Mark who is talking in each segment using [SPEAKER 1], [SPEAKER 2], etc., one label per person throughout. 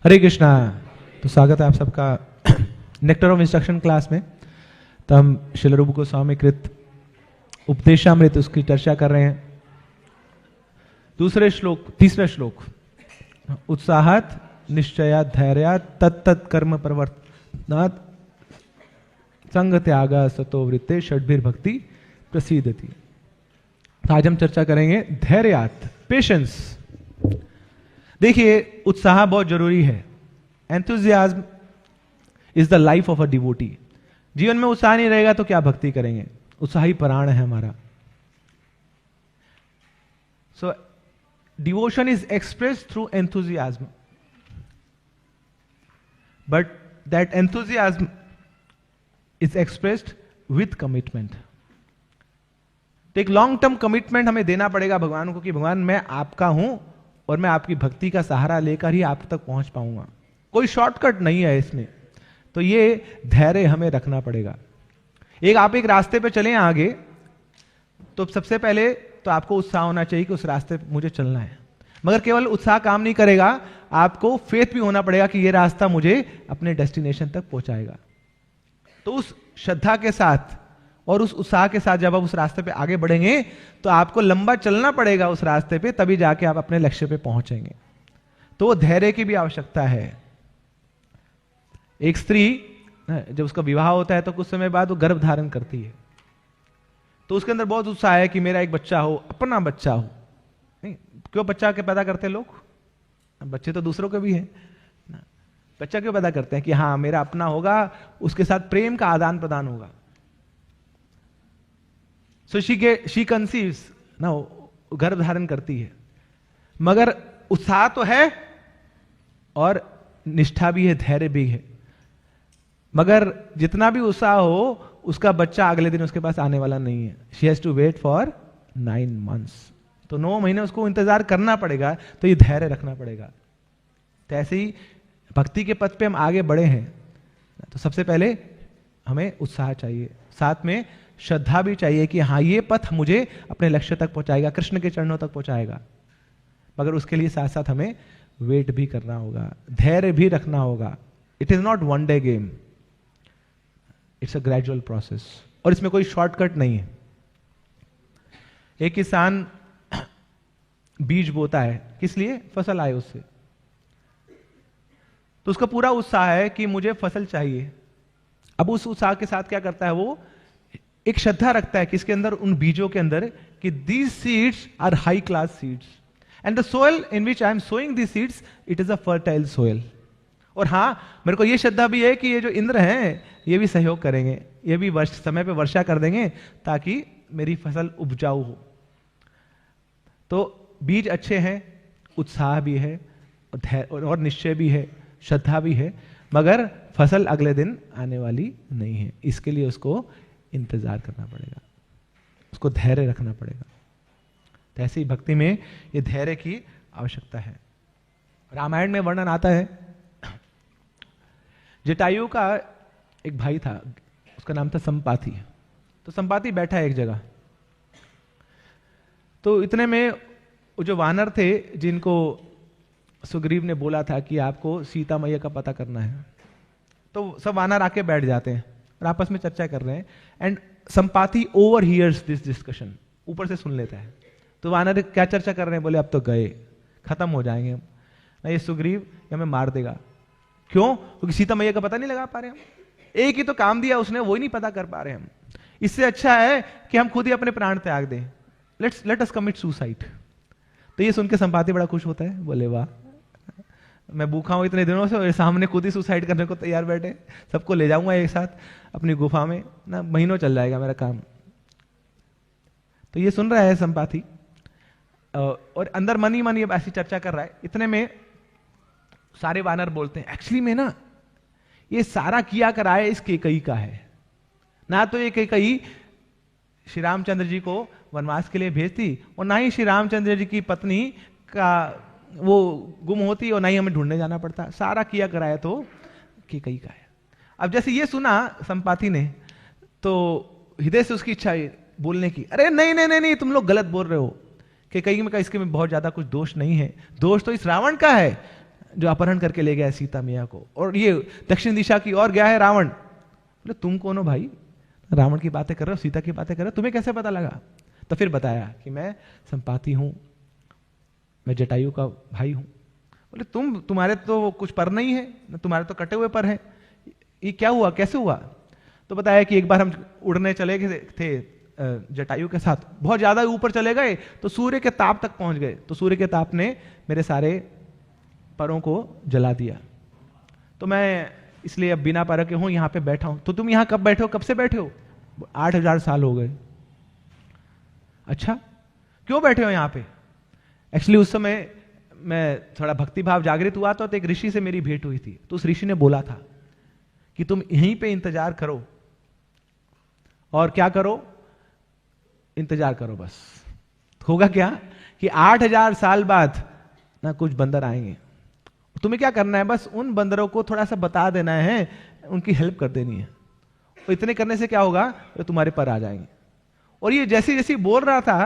[SPEAKER 1] हरे कृष्णा। तो स्वागत है आप सबका नेक्टर ऑफ इंस्ट्रक्शन क्लास में। तो हम श्रील रूप गोस्वामी कृत उपदेशामृत उसकी चर्चा कर रहे हैं। तीसरा श्लोक, उत्साहात निश्चयात धैर्यात तत्त कर्म प्रवर्तनात् संग त्यागा सतो वृत्ते षड्भिर भक्ति प्रसीदति। तो आज हम चर्चा करेंगे धैर्यात, पेशेंस। देखिए, उत्साह बहुत जरूरी है। Enthusiasm is the life of a devotee. जीवन में उत्साह नहीं रहेगा तो क्या भक्ति करेंगे? उत्साह ही प्राण है हमारा। So devotion is expressed through enthusiasm, but that enthusiasm is expressed with commitment. तो एक लॉन्ग टर्म कमिटमेंट हमें देना पड़ेगा भगवान को कि भगवान मैं आपका हूं और मैं आपकी भक्ति का सहारा लेकर ही आप तक पहुंच पाऊंगा। कोई शॉर्टकट नहीं है इसमें। तो ये धैर्य हमें रखना पड़ेगा। आप एक रास्ते पे चलें आगे, तो सबसे पहले तो आपको उत्साह होना चाहिए कि उस रास्ते पे मुझे चलना है। मगर केवल उत्साह काम नहीं करेगा, आपको फेथ भी होना पड़ेगा कि ये रास्ता मुझे अपने डेस्टिनेशन तक पहुंचाएगा। तो उस श्रद्धा के साथ और उस उत्साह के साथ जब आप उस रास्ते पे आगे बढ़ेंगे तो आपको लंबा चलना पड़ेगा उस रास्ते पे, तभी जाके आप अपने लक्ष्य पे पहुंचेंगे। तो धैर्य की भी आवश्यकता है। एक स्त्री जब उसका विवाह होता है तो कुछ समय बाद वो गर्भ धारण करती है, तो उसके अंदर बहुत उत्साह है कि मेरा एक बच्चा हो, अपना बच्चा हो। नहीं, क्यों बच्चा के पैदा करते लोग? बच्चे तो दूसरों के भी हैं। बच्चा क्यों पैदा करते हैं? कि हाँ मेरा अपना होगा, उसके साथ प्रेम का आदान प्रदान होगा। सो शी कंसीव्स ना, गर्भ धारण करती है। मगर उत्साह तो है और निष्ठा भी है, धैर्य भी है। मगर जितना भी उत्साह हो, उसका बच्चा अगले दिन उसके पास आने वाला नहीं है। She has to wait for 9 months। तो 9 महीने उसको इंतजार करना पड़ेगा। तो ये धैर्य रखना पड़ेगा। तो ऐसे ही भक्ति के पथ पे हम आगे बढ़े हैं तो सबसे पहले हमें उत्साह चाहिए, साथ में श्रद्धा भी चाहिए कि हाँ ये पथ मुझे अपने लक्ष्य तक पहुंचाएगा, कृष्ण के चरणों तक पहुंचाएगा। मगर उसके लिए साथ साथ हमें वेट भी करना होगा, धैर्य भी रखना होगा। It is not one day game, it's a gradual process. और इसमें कोई शॉर्टकट नहीं है। एक किसान बीज बोता है, किस लिए? फसल आए उससे। तो उसका पूरा उत्साह है कि मुझे फसल चाहिए। अब उस उत्साह के साथ क्या करता है? वो एक श्रद्धा रखता है किसके अंदर? उन बीजों के अंदर, कि these seeds are high class seeds and the soil in which I am sowing these seeds, it is a fertile soil. और हाँ, मेरे को यह श्रद्धा भी है कि ये जो इंद्र हैं ये भी सहयोग करेंगे, ये भी समय पे वर्षा कर देंगे ताकि मेरी फसल उपजाऊ हो। तो बीज अच्छे हैं, उत्साह भी है और निश्चय भी है, श्रद्धा भी है, मगर फसल अगले दिन आने वाली नहीं है। इसके लिए उसको इंतजार करना पड़ेगा, उसको धैर्य रखना पड़ेगा। तो ऐसे ही भक्ति में ये धैर्य की आवश्यकता है। रामायण में वर्णन आता है, जटायु का एक भाई था, उसका नाम था संपाति। तो संपाति बैठा है एक जगह। तो इतने में वो जो वानर थे जिनको सुग्रीव ने बोला था कि आपको सीता मैया का पता करना है, तो सब वानर आके बैठ जाते हैं और आपस में चर्चा कर रहे हैं। And Sampati overhears this discussion, ऊपर से सुन लेता है। तो वानर क्या चर्चा कर रहे हैं? बोले अब तो गए, खत्म हो जाएंगे हम, ना ये सुग्रीव हमें मार देगा। क्यों? क्योंकि सीता मैया का पता नहीं लगा पा रहे हम। एक ही तो काम दिया उसने, वो ही नहीं पता कर पा रहे हम। इससे अच्छा है कि हम खुद ही अपने प्राण त्याग दें। Let us commit suicide. तो ये सुन के संपाति बड़ा खुश होता है, बोले वाह, मैं भूखा हूं इतने दिनों से और सामने खुद ही सुसाइड करने को तैयार बैठे। सबको ले जाऊंगा एक साथ अपनी गुफा में, ना महीनों चल जाएगा मेरा काम। तो ये सुन रहा है संपाति और अंदर मन ही मन ये ऐसी चर्चा कर रहा है। इतने में सारे वानर बोलते हैं, एक्चुअली में ना ये सारा किया कराया इस केकई का है ना। तो ये केकई श्री रामचंद्र जी को वनवास के लिए भेजती और ना ही श्री रामचंद्र जी की पत्नी का वो गुम होती और ना ही हमें ढूंढने जाना पड़ता। सारा किया कराया तो केकई का है। अब जैसे ये सुना संपाति ने, तो हृदय से उसकी इच्छा बोलने की, अरे नहीं नहीं नहीं नहीं, तुम लोग गलत बोल रहे हो। केकई में इसके में बहुत ज्यादा कुछ दोष नहीं है, दोष तो इस रावण का है जो अपहरण करके ले गया है सीता मैया को, और ये दक्षिण दिशा की ओर गया है रावण। बोले तुम कौन हो भाई, रावण की बातें कर रहे हो, सीता की बातें कर रहे हो, तुम्हें कैसे पता लगा? तो फिर बताया कि मैं संपाति हूं, मैं जटायु का भाई हूं। बोले तुम्हारे तो कुछ पर नहीं है, तुम्हारे तो कटे हुए पर है, ये क्या हुआ, कैसे हुआ? तो बताया कि एक बार हम उड़ने चले गए थे जटायु के साथ, बहुत ज्यादा ऊपर चले गए तो सूर्य के ताप तक पहुंच गए, तो सूर्य के ताप ने मेरे सारे परों को जला दिया, तो मैं इसलिए अब बिना पर के हूं यहां पे बैठा हूं। तो तुम यहां कब बैठे हो, कब से बैठे हो? 8000 साल हो गए। अच्छा, क्यों बैठे हो यहां पे? एक्चुअली उस समय मैं थोड़ा भक्ति भाव जागृत हुआ तो एक ऋषि से मेरी भेंट हुई थी, तो उस ऋषि ने बोला था कि तुम यहीं पे इंतजार करो, और क्या करो, इंतजार करो बस। होगा क्या कि 8000 साल बाद ना कुछ बंदर आएंगे, तुम्हें क्या करना है, बस उन बंदरों को थोड़ा सा बता देना है, उनकी हेल्प कर देनी है, तो इतने करने से क्या होगा, तो तुम्हारे पर आ जाएंगे। और ये जैसे जैसे बोल रहा था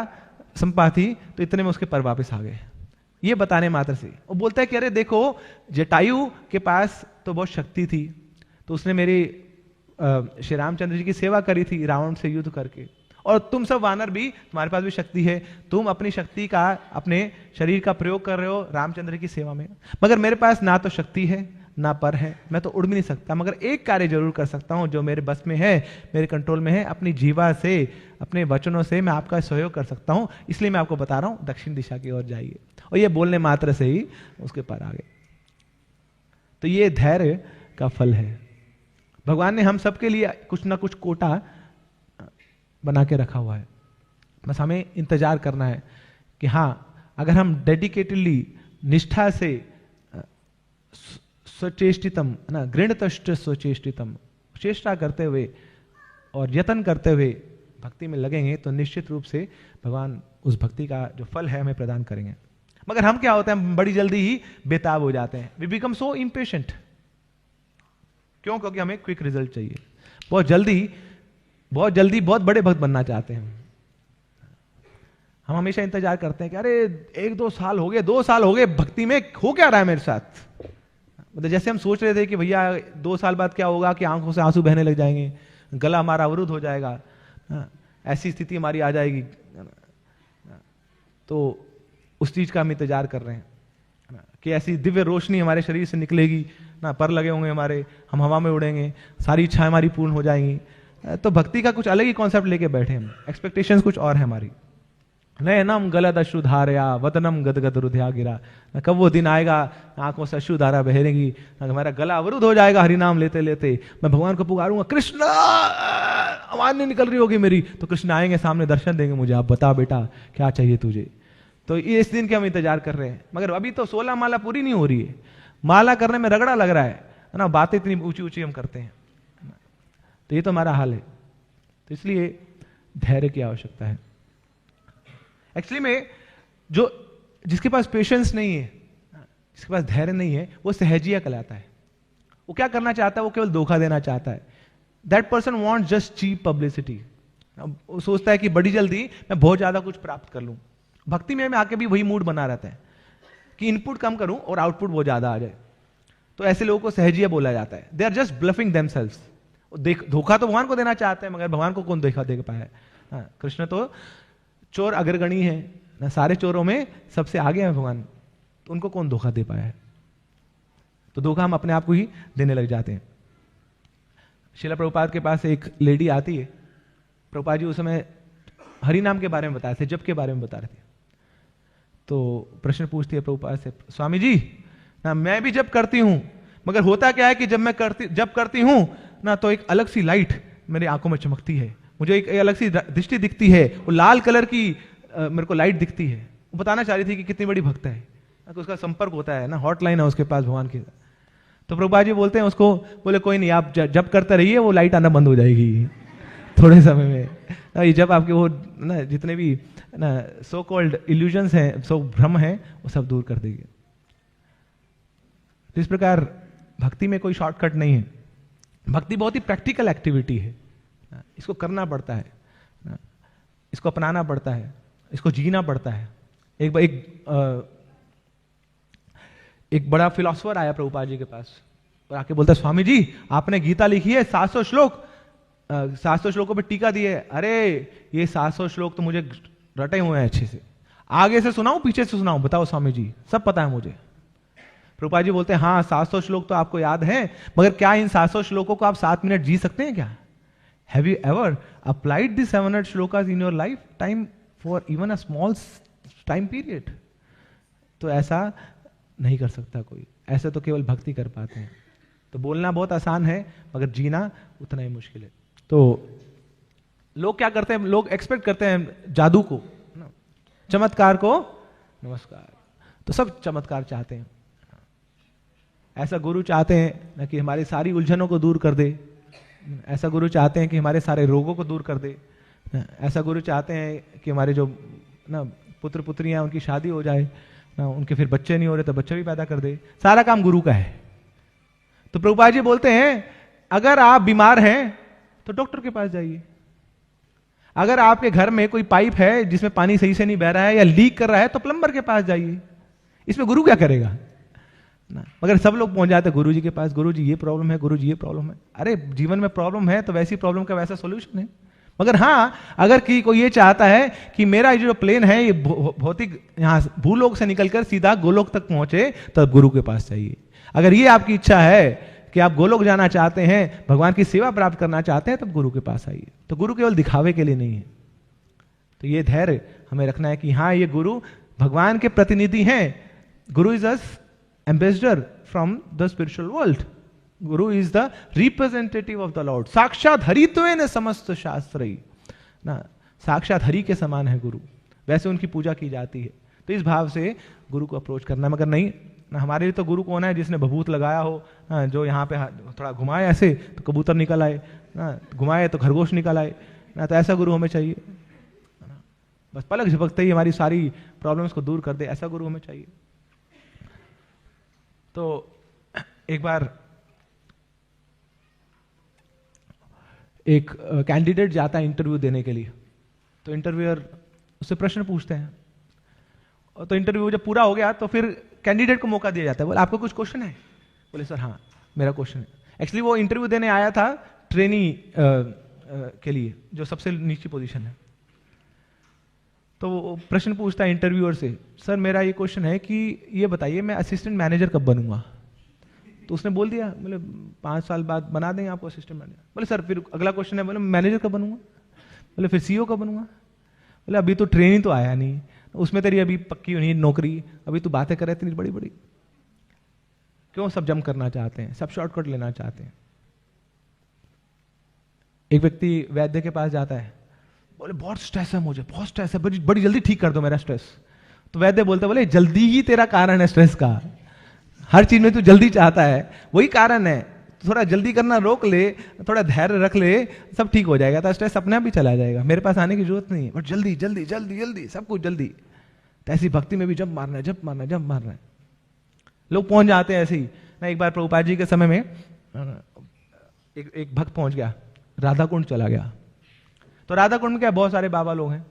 [SPEAKER 1] संपाति, तो इतने में उसके पर वापस आ गए, ये बताने मात्र से। वो बोलता है कि अरे देखो, जटायु के पास तो बहुत शक्ति थी, तो उसने मेरी श्री रामचंद्र जी की सेवा करी थी रावण से युद्ध करके, और तुम सब वानर भी, तुम्हारे पास भी शक्ति है, तुम अपनी शक्ति का, अपने शरीर का प्रयोग कर रहे हो रामचंद्र की सेवा में, मगर मेरे पास ना तो शक्ति है ना पर है, मैं तो उड़ भी नहीं सकता, मगर एक कार्य जरूर कर सकता हूं जो मेरे बस में है, मेरे कंट्रोल में है, अपनी जीवा से, अपने वचनों से मैं आपका सहयोग कर सकता हूं, इसलिए मैं आपको बता रहा हूं दक्षिण दिशा की ओर जाइए। और ये बोलने मात्र से ही उसके पर आ गए। तो ये धैर्य का फल है। भगवान ने हम सबके लिए कुछ ना कुछ कोटा बना के रखा हुआ है, बस हमें इंतजार करना है कि हाँ, अगर हम डेडिकेटेडली, निष्ठा से, स्वचेष्टितम ना, गृणतष्ट स्वचेष्टितम, चेष्टा करते हुए और यत्न करते हुए भक्ति में लगेंगे तो निश्चित रूप से भगवान उस भक्ति का जो फल है हमें प्रदान करेंगे। मगर हम क्या होता है, हम बड़ी जल्दी ही बेताब हो जाते हैं, वी बिकम सो इम्पेशेंट। क्यों? क्योंकि हमें क्विक रिजल्ट चाहिए, बहुत जल्दी बहुत बड़े भक्त बनना चाहते हैं। हम हमेशा इंतजार करते हैं कि अरे 1-2 साल हो गए, 2 साल हो गए भक्ति में, हो क्या रहा है मेरे साथ। मतलब जैसे हम सोच रहे थे कि भैया 2 साल बाद क्या होगा कि आंखों से आंसू बहने लग जाएंगे, गला हमारा अवरुद्ध हो जाएगा, ऐसी स्थिति हमारी आ जाएगी, तो उस चीज का हम इंतजार कर रहे हैं कि ऐसी दिव्य रोशनी हमारे शरीर से निकलेगी ना, पर लगे होंगे हमारे, हम हवा में उड़ेंगे, सारी इच्छाएं हमारी पूर्ण हो जाएंगी। तो भक्ति का कुछ अलग ही कॉन्सेप्ट लेके बैठे हम, एक्सपेक्टेशंस कुछ और है हमारी। नयनम गलद अश्रुधारया वदनम गदगद रुधिया गिरा, कब वो दिन आएगा आंखों से अश्रुधारा बहेगी, हमारा गला अवरुद्ध हो जाएगा हरि नाम लेते लेते, मैं भगवान को पुकारूंगा कृष्ण, आवाज नहीं निकल रही होगी मेरी, तो कृष्ण आएंगे सामने, दर्शन देंगे मुझे, आप बता बेटा क्या चाहिए तुझे। तो इस दिन के हम इंतजार कर रहे हैं, मगर अभी तो 16 माला पूरी नहीं हो रही है, माला करने में रगड़ा लग रहा है ना, बातें इतनी ऊंची ऊंची हम करते हैं। तो ये तो हमारा हाल है। तो इसलिए धैर्य की आवश्यकता है। एक्चुअली में जिसके पास पेशेंस नहीं है, जिसके पास धैर्य नहीं है, वो सहजिया कहलाता है। वो क्या करना चाहता है, वो केवल धोखा देना चाहता है। That person wants just cheap publicity. वो सोचता है कि बड़ी जल्दी मैं बहुत ज्यादा कुछ प्राप्त कर लूं। भक्ति में आके भी वही मूड बना रहता है कि इनपुट कम करूं और आउटपुट बहुत ज्यादा आ जाए। तो ऐसे लोगों को सहजिया बोला जाता है। They are just bluffing themselves. धोखा तो भगवान को देना चाहते हैं, मगर भगवान को कौन धोखा दे पाया है? कृष्ण तो चोर अग्रगणी है ना, सारे चोरों में सबसे आगे हैं भगवान, तो उनको कौन धोखा दे पाया है? तो धोखा हम अपने आप को ही देने लग जाते हैं। श्रील प्रभुपाद के पास एक लेडी आती है। प्रभुपाद जी उस समय हरि नाम के बारे में बता रहे थे, जप के बारे में बता रहे थे। तो प्रश्न पूछती है प्रभुपाद से, स्वामी जी ना मैं भी जप करती हूं, मगर होता क्या है कि जब मैं जप करती हूं ना, तो एक अलग सी लाइट मेरी आंखों में चमकती है, मुझे एक अलग सी दृष्टि दिखती है, वो लाल कलर की मेरे को लाइट दिखती है। वो बताना चाह रही थी कि कितनी बड़ी भक्त है, तो उसका संपर्क होता है ना, हॉटलाइन है उसके पास भगवान की। तो प्रभुपाद जी बोलते हैं उसको, बोले कोई नहीं, आप जप करते रहिए, वो लाइट आना बंद हो जाएगी थोड़े समय में। ये जब आपके वो ना जितने भी ना सो कॉल्ड इल्यूजन्स हैं, सो भ्रम है, वो सब दूर कर देगी। तो इस प्रकार भक्ति में कोई शॉर्टकट नहीं है। भक्ति बहुत ही प्रैक्टिकल एक्टिविटी है, इसको करना पड़ता है, इसको अपनाना पड़ता है, इसको जीना पड़ता है। एक बड़ा फिलोसोफर आया प्रभुपाद जी के पास और आके बोलता है, स्वामी जी आपने गीता लिखी है 700 श्लोक, 700 श्लोकों पे टीका दी है। अरे ये 700 श्लोक तो मुझे रटे हुए हैं अच्छे से, आगे से सुनाऊं पीछे से सुनाऊं, बताओ स्वामी जी, सब पता है मुझे। प्रभुपाद जी बोलते हैं, हाँ 700 श्लोक तो आपको याद है, मगर क्या इन 700 श्लोकों को आप 7 मिनट जी सकते हैं क्या? Have you ever applied this 700 shlokas in your life time for even a small time period? तो ऐसा नहीं कर सकता कोई, ऐसे तो केवल भक्ति कर पाते हैं। तो बोलना बहुत आसान है मगर जीना उतना ही मुश्किल है। तो लोग क्या करते हैं, लोग एक्सपेक्ट करते हैं जादू को, चमत्कार को नमस्कार, तो सब चमत्कार चाहते हैं। ऐसा गुरु चाहते हैं ना कि हमारी सारी उलझनों को दूर कर दे, ऐसा गुरु चाहते हैं कि हमारे सारे रोगों को दूर कर दे, ऐसा गुरु चाहते हैं कि हमारे जो ना पुत्र पुत्रियां उनकी शादी हो जाए ना, उनके फिर बच्चे नहीं हो रहे तो बच्चे भी पैदा कर दे। सारा काम गुरु का है। तो प्रभुपाद जी बोलते हैं, अगर आप बीमार हैं तो डॉक्टर के पास जाइए। अगर आपके घर में कोई पाइप है जिसमें पानी सही से नहीं बह रहा है या लीक कर रहा है तो प्लम्बर के पास जाइए। इसमें गुरु क्या करेगा ना? मगर सब लोग पहुंच जाते हैं गुरु जी के पास, गुरु जी ये प्रॉब्लम है, गुरु जी ये प्रॉब्लम है। अरे जीवन में प्रॉब्लम है तो वैसी प्रॉब्लम का वैसा सॉल्यूशन है। मगर हाँ, अगर कोई ये चाहता है कि मेरा जो प्लेन है ये भौतिक यहां भूलोक से निकलकर सीधा गोलोक तक पहुंचे, तब गुरु के पास चाहिए। अगर ये आपकी इच्छा है कि आप गोलोक जाना चाहते हैं, भगवान की सेवा प्राप्त करना चाहते हैं, तब गुरु के पास आइए। तो गुरु केवल दिखावे के लिए नहीं है। तो ये धैर्य हमें रखना है कि हाँ, ये गुरु भगवान के प्रतिनिधि हैं। Guru is us ambassador from the spiritual world. Guru is the representative of the lord. साक्षात हरित्वेन समस्त शास्त्रई ना, साक्षात हरि के समान है गुरु, वैसे उनकी पूजा की जाती है। तो इस भाव से गुरु को अप्रोच करना है। मगर नहीं ना, हमारे लिए तो गुरु कौन है? जिसने भभूत लगाया हो, जो यहाँ पे थोड़ा घुमाए ऐसे तो कबूतर निकल आए ना, घुमाए तो खरगोश निकल आए ना, तो ऐसा गुरु हमें चाहिए। बस पलक झपकते ही हमारी सारी प्रॉब्लम्स को दूर कर दे, ऐसा गुरु हमें चाहिए। तो एक बार एक कैंडिडेट जाता है इंटरव्यू देने के लिए, तो इंटरव्यूअर उससे प्रश्न पूछते हैं। तो इंटरव्यू जब पूरा हो गया तो फिर कैंडिडेट को मौका दिया जाता है, बोले आपका कुछ क्वेश्चन है? बोले सर हाँ मेरा क्वेश्चन है। एक्चुअली वो इंटरव्यू देने आया था ट्रेनी के लिए, जो सबसे नीची पोजीशन है। तो वो प्रश्न पूछता है इंटरव्यूअर से, सर मेरा ये क्वेश्चन है कि ये बताइए मैं असिस्टेंट मैनेजर कब बनूंगा? तो उसने बोल दिया, बोले 5 साल बाद बना देंगे आपको असिस्टेंट मैनेजर। बोले सर फिर अगला क्वेश्चन है, बोले मैनेजर कब बनूंगा? बोले फिर सीईओ कब बनूंगा? बोले अभी तो ट्रेनिंग तो आया नहीं, उसमें तेरी अभी पक्की नहीं नौकरी, अभी तू बातें करे इतनी बड़ी बड़ी। क्यों सब जंप करना चाहते हैं, सब शॉर्टकट लेना चाहते हैं। एक व्यक्ति वैद्य के पास जाता है, बोले बहुत स्ट्रेस है मुझे, बहुत स्ट्रेस है, बड़ी जल्दी ठीक कर दो मेरा स्ट्रेस। तो वैद्य बोलते बोले जल्दी ही तेरा कारण है स्ट्रेस का, हर चीज में तू जल्दी चाहता है, वही कारण है। थोड़ा जल्दी करना रोक ले, थोड़ा धैर्य रख ले, सब ठीक हो जाएगा, तो स्ट्रेस अपने आप ही चला जाएगा, मेरे पास आने की जरूरत नहीं है। बट जल्दी जल्दी जल्दी जल्दी सब कुछ जल्दी। तो ऐसी भक्ति में भी जब मारना है, जब मारना है, जब मारना है। लोग पहुंच जाते हैं ऐसे ही ना। एक बार प्रभुपाद जी के समय में एक भक्त पहुंच गया, राधा कुंड चला गया। तो राधा कुंड में क्या बहुत सारे बाबा लोग हैं।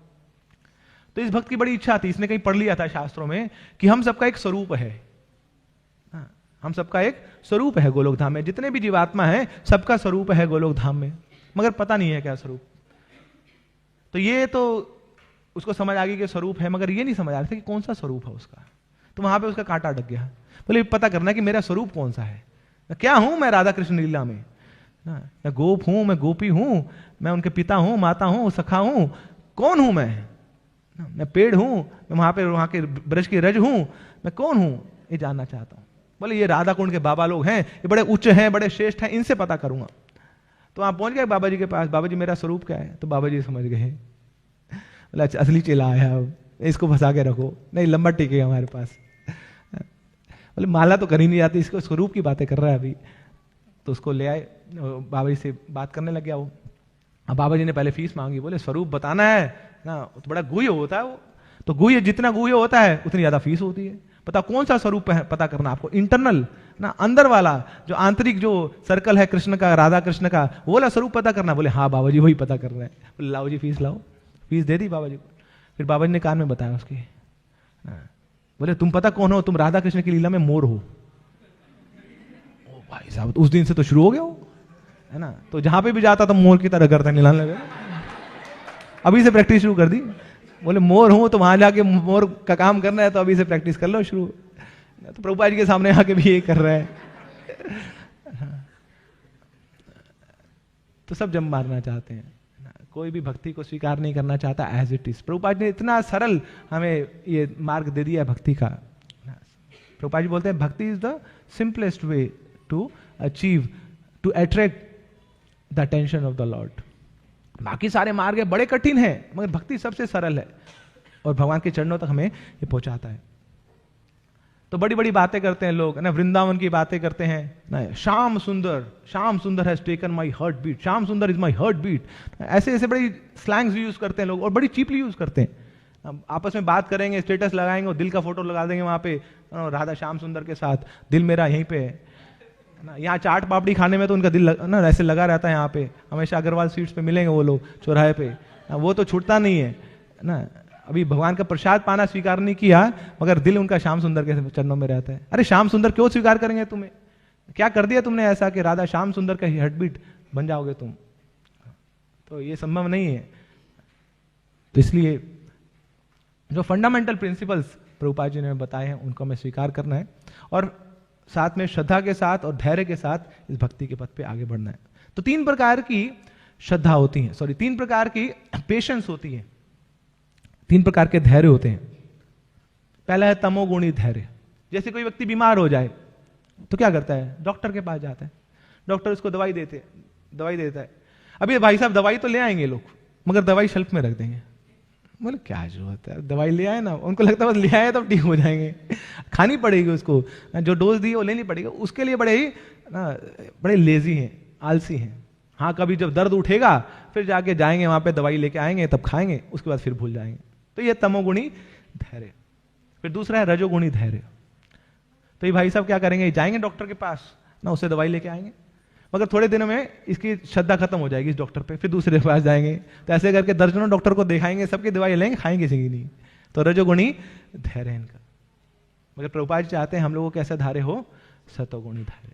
[SPEAKER 1] तो इस भक्त की बड़ी इच्छा थी, इसने कहीं पढ़ लिया था शास्त्रों में कि हम सबका एक स्वरूप है, हम सबका एक स्वरूप है गोलोक धाम में, जितने भी जीवात्मा हैं सबका स्वरूप है गोलोक धाम में, मगर पता नहीं है क्या स्वरूप। तो ये तो उसको समझ आ गई कि स्वरूप है, मगर ये नहीं समझ आ रहा था कि कौन सा स्वरूप है उसका। तो वहां पे उसका कांटा अटक गया। बोले पता करना कि मेरा स्वरूप कौन सा है, क्या हूं मैं राधा कृष्ण लीला में, मैं गोप हूं, मैं गोपी हूं, मैं उनके पिता हूं, माता हूं, सखा हूं, कौन हूं मैं पेड़ हूं, मैं वहां के ब्रज की रज हूं, मैं कौन हूं, ये जानना चाहता हूं। बोले ये राधा कुंड के बाबा लोग हैं, ये बड़े उच्च हैं, बड़े श्रेष्ठ हैं, इनसे पता करूंगा। तो आप पहुंच गए बाबा जी के पास, बाबा जी मेरा स्वरूप क्या है? तो बाबा जी समझ गए, बोले अच्छा असली चेला आया, अब इसको फंसा के रखो, नहीं लंबा टिकेगा हमारे पास। बोले माला तो कर ही नहीं जाती, इसको स्वरूप की बातें कर रहा है अभी। तो उसको ले आए, बाबा जी से बात करने लग गया वो। अब बाबा जी ने पहले फीस मांगी, बोले स्वरूप बताना है ना, तो बड़ा गुह्य होता है वो, तो गुह्य जितना गुह्य होता है उतनी ज्यादा फीस होती है। पता कौन सा स्वरूप है पता करना आपको, इंटरनल ना, अंदर वाला जो आंतरिक जो सर्कल है कृष्ण का, राधा कृष्ण का, वो वाला स्वरूप पता करना। बोले हाँ बाबा जी वही पता कर रहे हैं। बोले लाओ जी फीस लाओ। फीस दे दी बाबा जी को। फिर बाबा जी ने कान में बताया उसकी, बोले तुम पता कौन हो? तुम राधा कृष्ण की लीला में मोर हो। ओ भाई साहब, उस दिन से तो शुरू हो गया हो, है ना। तो जहां पे भी जाता तो मोर की तरह करता, हिलाने लगे। अभी से प्रैक्टिस शुरू कर दी। बोले मोर हूं तो वहां जाके मोर का काम करना है, तो अभी से प्रैक्टिस कर लो शुरू। तो प्रभुपाद जी के सामने आके भी ये कर रहा है। तो सब जम मारना चाहते हैं, कोई भी भक्ति को स्वीकार नहीं करना चाहता एज इट इज। प्रभुपाद ने इतना सरल हमें ये मार्ग दे दिया है भक्ति का। प्रभुपाद जी बोलते हैं bhakti is the simplest way to achieve, to attract the attention of the lord. बाकी सारे मार्ग बड़े कठिन हैं, मगर भक्ति सबसे सरल है और भगवान के चरणों तक हमें ये पहुंचाता है। तो बड़ी बड़ी बातें करते हैं लोग ना, वृंदावन की बातें करते हैं ना, Shyam Sundar has taken my heartbeat, Shyam Sundar is my heart beat. ऐसे ऐसे बड़ी स्लैंग्स यूज करते हैं लोग और बड़ी चीपली यूज करते हैं। आपस में बात करेंगे, स्टेटस लगाएंगे और दिल का फोटो लगा देंगे वहां पे, राधा श्याम सुंदर के साथ, दिल मेरा यहीं पे है ना। यहाँ चाट पापड़ी खाने में तो उनका दिल ना ऐसे लगा रहता है, यहाँ पे हमेशा अग्रवाल स्वीट्स पे मिलेंगे वो लोग चौराहे पे, वो तो छूटता नहीं है ना। अभी भगवान का प्रसाद पाना स्वीकार नहीं किया, मगर दिल उनका श्याम सुंदर के चरणों में रहता है। अरे श्याम सुंदर क्यों स्वीकार करेंगे तुम्हें? क्या कर दिया तुमने ऐसा कि राधा श्याम सुंदर का ही हार्टबीट बन जाओगे तुम? तो ये संभव नहीं है। तो इसलिए जो फंडामेंटल प्रिंसिपल्स प्रभुपाद जी ने बताए हैं उनको हमें स्वीकार करना है और साथ में श्रद्धा के साथ और धैर्य के साथ इस भक्ति के पथ पे आगे बढ़ना है। तो 3 प्रकार की श्रद्धा होती है, 3 प्रकार की पेशेंस होती है, 3 प्रकार के धैर्य होते हैं। पहला है तमोगुणी धैर्य। जैसे कोई व्यक्ति बीमार हो जाए तो क्या करता है? डॉक्टर के पास जाता है, डॉक्टर उसको दवाई देता है। अभी भाई साहब दवाई तो ले आएंगे लोग, मगर दवाई शेल्फ में रख देंगे। बोले क्या जरूरत है, दवाई ले आए ना, उनको लगता है बस ले आए तो ठीक हो जाएंगे। खानी पड़ेगी उसको, जो डोज दी वो लेनी पड़ेगी, उसके लिए बड़े लेजी हैं, आलसी हैं। हाँ, कभी जब दर्द उठेगा फिर जाके जाएंगे वहां पे, दवाई लेके आएंगे, तब खाएंगे, उसके बाद फिर भूल जाएंगे। तो ये तमोगुणी धैर्य। फिर दूसरा है रजोगुणी धैर्य। तो ये भाई साहब क्या करेंगे? जाएंगे डॉक्टर के पास ना, उससे दवाई लेके आएंगे, मगर थोड़े दिनों में इसकी श्रद्धा खत्म हो जाएगी इस डॉक्टर पे, फिर दूसरे के पास जाएंगे। तो ऐसे करके दर्जनों डॉक्टर को दिखाएंगे, सबकी दवाई लेंगे, खाएंगे किसी की नहीं। तो रजोगुणी धैर्य इनका। मगर प्रभुपाद जी चाहते हैं हम लोगों को कैसा धैर्य हो? सतोगुणी धैर्य,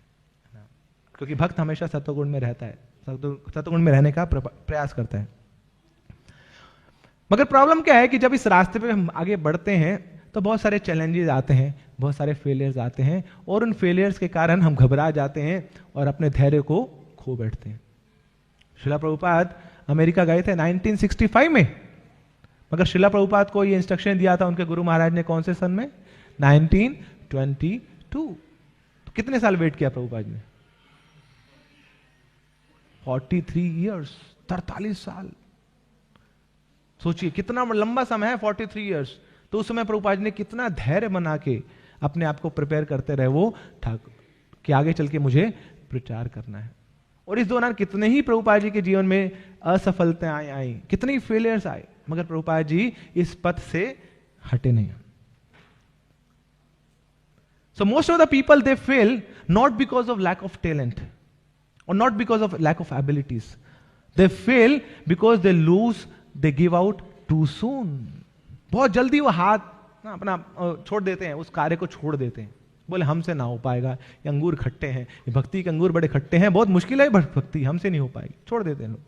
[SPEAKER 1] क्योंकि भक्त हमेशा सतोगुण में रहता है, सतोगुण में रहने का प्रयास करता है। मगर प्रॉब्लम क्या है कि जब इस रास्ते पे हम आगे बढ़ते हैं तो बहुत सारे चैलेंजेस आते हैं, बहुत सारे फेलियर्स आते हैं, और उन फेलियर्स के कारण हम घबरा जाते हैं और अपने धैर्य को खो बैठते हैं। श्रीला प्रभुपाद अमेरिका गए थे 1965 में, मगर श्रीला प्रभुपाद को ये इंस्ट्रक्शन दिया था उनके गुरु महाराज ने कौन से सन में? 1922। तो कितने साल वेट किया प्रभुपाद ने? 43 ईयर्स, 43 साल। सोचिए कितना लंबा समय है, 43 ईयर्स। तो उस समय प्रभुपाद ने कितना धैर्य बना के अपने आप को प्रिपेयर करते रहे वो ठाकुर कि आगे चल के मुझे प्रचार करना है। और इस दौरान कितने ही प्रभुपाद जी के जीवन में असफलताएं आई, कितने ही फेलियर्स आए, मगर प्रभुपाद जी इस पथ से हटे नहीं। So most of the people they fail not because of lack of talent or not because of lack of abilities. They fail because they give out too soon. बहुत जल्दी वो हाथ अपना छोड़ देते हैं, उस कार्य को छोड़ देते हैं, बोले हमसे ना हो पाएगा, ये अंगूर खट्टे हैं, ये भक्ति के अंगूर बड़े खट्टे हैं, बहुत मुश्किल है भक्ति, हमसे नहीं हो पाएगी, छोड़ देते हैं लोग।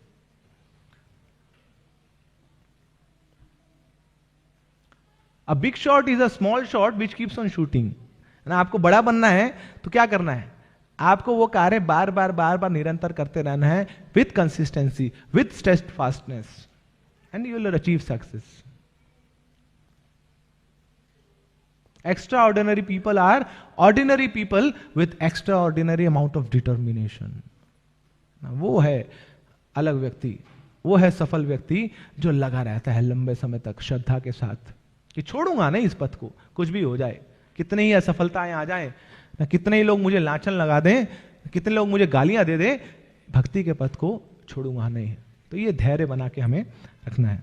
[SPEAKER 1] A big shot is a small shot which keeps on shooting. ना आपको बड़ा बनना है तो क्या करना है? आपको वो कार्य बार बार निरंतर करते रहना है, with consistency, with steadfastness, and you will achieve success. Extraordinary people are ordinary people with extraordinary amount of determination. वो है अलग व्यक्ति, वो है सफल व्यक्ति जो लगा रहता है लंबे समय तक श्रद्धा के साथ कि छोड़ूंगा नहीं इस पथ को, कुछ भी हो जाए, कितने ही असफलताएं आ जाएं, कितने ही लोग मुझे लांछन लगा दें, कितने लोग मुझे गालियां दे दें, भक्ति के पथ को छोड़ूंगा नहीं। तो ये धैर्य बना के हमें रखना है।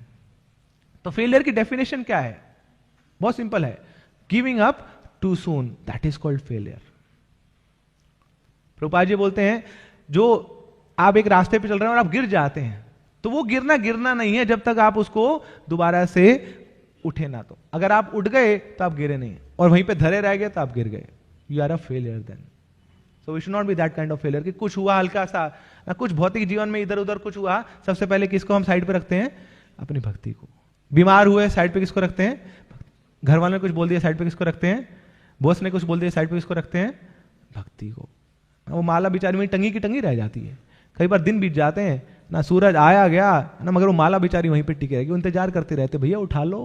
[SPEAKER 1] तो फेलियर की डेफिनेशन क्या है? बहुत सिंपल है, giving up too soon, that is called failure. Prabhupada ji बोलते हैं जो आप एक रास्ते पे चल रहे हैं और आप गिर जाते हैं, तो वो गिरना नहीं है जब तक आप उसको दोबारा से उठे ना तो। अगर आप उठ गए तो आप गिरे नहीं, और वहीं पे धरे रह गए तो आप गिर गए, you are a failure then. So we should not be that kind of failure कि कुछ हुआ हल्का सा ना, कुछ भौतिक जीवन में इधर उधर कुछ हुआ, सबसे पहले किसको हम साइड पे रखते हैं? अपनी भक्ति को। बीमार हुए साइड पे किसको रखते हैं? घर वालों ने कुछ बोल दिया साइड पे किसको रखते हैं? बॉस ने कुछ बोल दिया साइड पे किसको रखते हैं? भक्ति को। वो माला बेचारी में टंगी की टंगी रह जाती है, कई बार दिन बीत जाते हैं ना, सूरज आया गया ना, मगर वो माला बेचारी वहीं पे टिके रहेगी, इंतजार करते रहते, भैया उठा लो,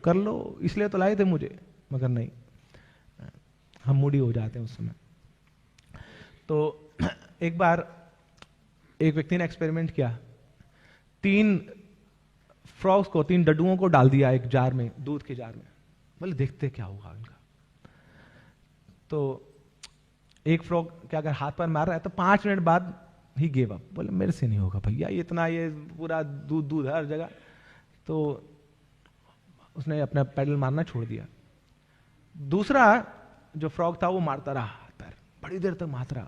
[SPEAKER 1] कर लो, इसलिए तो लाए थे मुझे, मगर नहीं, हम मूडी हो जाते हैं उस समय। तो एक बार एक व्यक्ति ने एक्सपेरिमेंट किया, 3 फ्रॉग्स को, 3 डड्डुओं को डाल दिया एक जार में, दूध के जार में, बोले देखते क्या होगा इनका। तो एक फ्रॉग क्या अगर हाथ पर मार रहा है तो 5 मिनट बाद ही गिव अप, बोले मेरे से नहीं होगा भैया, इतना ये पूरा दूध दूध हर जगह। तो उसने अपना पैडल मारना छोड़ दिया। दूसरा जो फ्रॉग था वो मारता रहा पैर, बड़ी देर तक मारता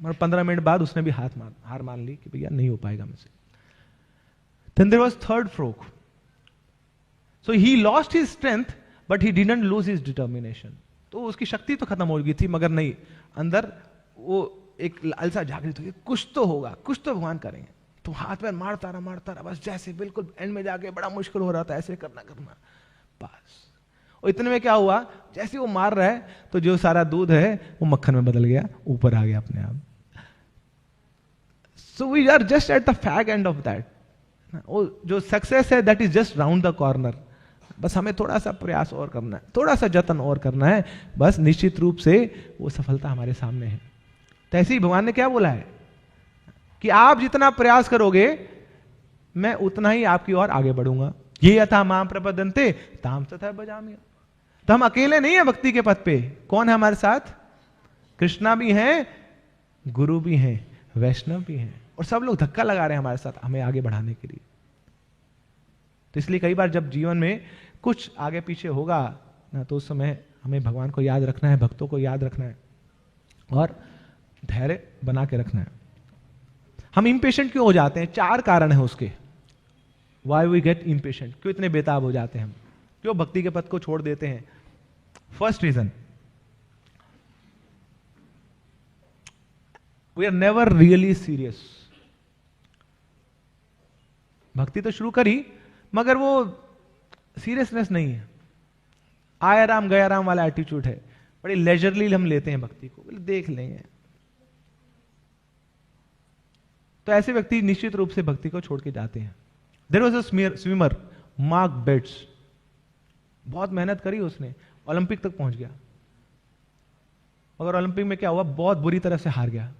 [SPEAKER 1] मगर 15 मिनट बाद उसने भी हार मान ली कि भैया नहीं हो पाएगा मुझसे। Then there was third frog. So he lost his strength, but he didn't lose his determination. तो उसकी शक्ति तो खत्म हो गई थी, मगर नहीं, अंदर वो एक लालसा जागृत हुई, कुछ तो होगा, कुछ तो भगवान करेंगे। तो हाथ पैर मारता रहा, बस जैसे बिल्कुल एंड में जाके बड़ा मुश्किल हो रहा था, ऐसे करना बस। और इतने में क्या हुआ, जैसे वो मार रहा है तो जो सारा दूध है वो मक्खन में बदल गया, ऊपर आ गया अपने आप। So we are just at the fag end of that. जो सक्सेस है that is just round the corner. बस हमें थोड़ा सा प्रयास और करना है, थोड़ा सा जतन और करना है, बस निश्चित रूप से वो सफलता हमारे सामने है। तो ऐसे ही भगवान ने क्या बोला है कि आप जितना प्रयास करोगे मैं उतना ही आपकी ओर आगे बढ़ूंगा। ये यथा माम प्रपद्यन्ते ताम तथा भजामि। तो हम अकेले नहीं है भक्ति के पथ पे, कौन है हमारे साथ? कृष्णा भी हैं, गुरु भी हैं, वैष्णव भी हैं, और सब लोग धक्का लगा रहे हैं हमारे साथ हमें आगे बढ़ाने के लिए। तो इसलिए कई बार जब जीवन में कुछ आगे पीछे होगा ना, तो उस समय हमें भगवान को याद रखना है, भक्तों को याद रखना है, और धैर्य बना के रखना है। हम इम्पेशेंट क्यों हो जाते हैं? 4 कारण है उसके, वाई वी गेट इम्पेशेंट, क्यों इतने बेताब हो जाते हैं हम, क्यों भक्ति के पथ को छोड़ देते हैं? First reason, we are never really serious. भक्ति तो शुरू करी मगर वो सीरियसनेस नहीं है, आया राम गया राम वाला एटीट्यूड है, बड़ी लेजरली हम लेते हैं भक्ति को, बोले देख लेंगे। तो ऐसे व्यक्ति निश्चित रूप से भक्ति को छोड़ के जाते हैं। There was a swimmer Mark Betts, बहुत मेहनत करी उसने, ओलंपिक तक पहुंच गया, मगर ओलंपिक में क्या हुआ, बहुत बुरी तरह से हार गया।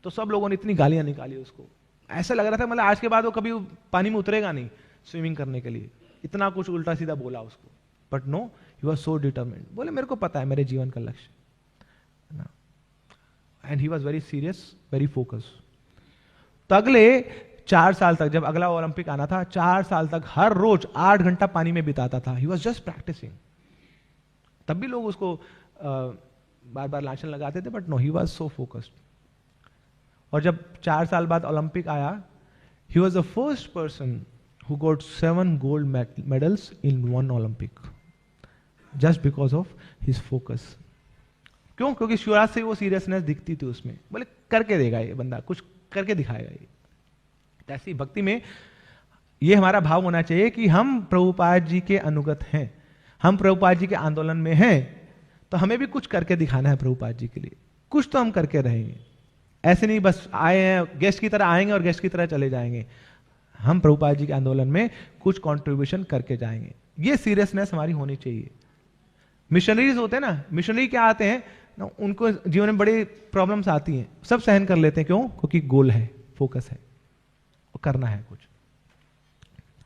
[SPEAKER 1] तो सब लोगों ने इतनी गालियां निकाली उसको, ऐसा लग रहा था मतलब आज के बाद वो कभी पानी में उतरेगा नहीं स्विमिंग करने के लिए, इतना कुछ उल्टा सीधा बोला उसको। But no, he was so determined, बोले मेरे को पता है मेरे जीवन का लक्ष्य, and he was very serious, very focus. तो अगले 4 साल तक, जब अगला ओलंपिक आना था, 4 साल तक हर रोज 8 घंटा पानी में बिताता था। He was just practising. तब भी लोग उसको बार बार लांछन लगाते थे, but no, he was so focused. और जब 4 साल बाद ओलंपिक आया, he was the first person who got 7 gold medals in 1 Olympic, just because of his focus. क्यों? क्योंकि शुरुआत से वो सीरियसनेस दिखती थी उसमें, बोले करके देगा ये बंदा, कुछ करके दिखाएगा ये। ऐसी भक्ति में ये हमारा भाव होना चाहिए कि हम प्रभुपाद जी के अनुगत हैं, हम प्रभुपाद जी के आंदोलन में हैं, तो हमें भी कुछ करके दिखाना है प्रभुपाद जी के लिए, कुछ तो हम करके रहेंगे। ऐसे नहीं बस आए हैं गेस्ट की तरह आएंगे और गेस्ट की तरह चले जाएंगे, हम प्रभुपाद जी के आंदोलन में कुछ कंट्रीब्यूशन करके जाएंगे। ये सीरियसनेस हमारी होनी चाहिए। मिशनरीज होते हैं ना, मिशनरी क्या आते हैं ना, उनको जीवन में बड़ी प्रॉब्लम्स आती हैं, सब सहन कर लेते हैं। क्यों? क्योंकि गोल है, फोकस है, और करना है कुछ।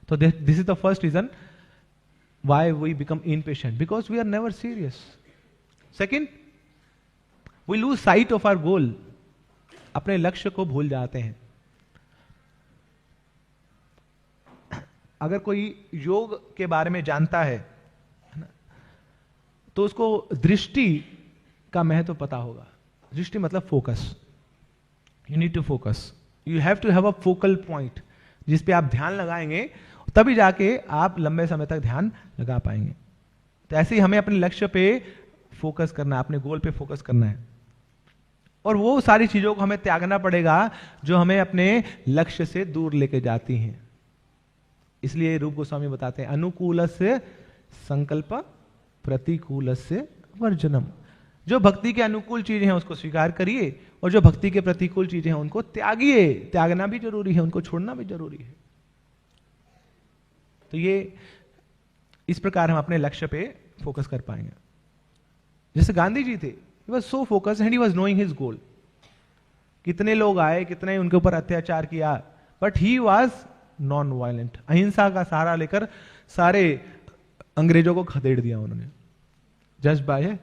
[SPEAKER 1] तो this is the first reason why we become impatient, because we are never serious. Second, we lose sight of our goal, अपने लक्ष्य को भूल जाते हैं। अगर कोई योग के बारे में जानता है ना, तो उसको दृष्टि का महत्व पता होगा। दृष्टि मतलब focus. You need to focus, you have to have a focal point जिस पे आप ध्यान लगाएंगे, तभी जाके आप लंबे समय तक ध्यान लगा पाएंगे। तो ऐसे ही हमें अपने लक्ष्य पे फोकस करना है, अपने गोल पे फोकस करना है, और वो सारी चीजों को हमें त्यागना पड़ेगा जो हमें अपने लक्ष्य से दूर लेके जाती हैं। इसलिए रूप गोस्वामी बताते हैं, अनुकूलस्य संकल्प प्रतिकूलस्य वर्जनम। जो भक्ति के अनुकूल चीजें हैं उसको स्वीकार करिए, और जो भक्ति के प्रतिकूल चीजें हैं उनको त्यागिए। त्यागना भी जरूरी है, उनको छोड़ना भी जरूरी है। तो ये इस प्रकार हम अपने लक्ष्य पे फोकस कर पाएंगे। जैसे गांधी जी थे, he was so focused and he was knowing his goal। कितने लोग आए, कितने उनके ऊपर अत्याचार किया, but he was non violent. अहिंसा का सहारा लेकर सारे अंग्रेजों को खदेड़ दिया उन्होंने, just by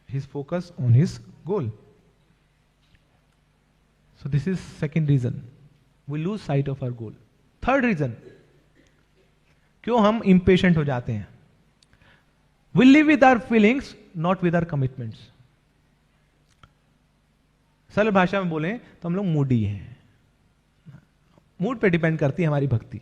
[SPEAKER 1] his focus on his goal. So this is second reason, we lose sight of our goal. Third reason, क्यों हम इंपेशेंट हो जाते हैं। We live with our feelings not with our commitments. सरल भाषा में बोले तो हम लोग मूडी हैं। मूड पे डिपेंड करती है हमारी भक्ति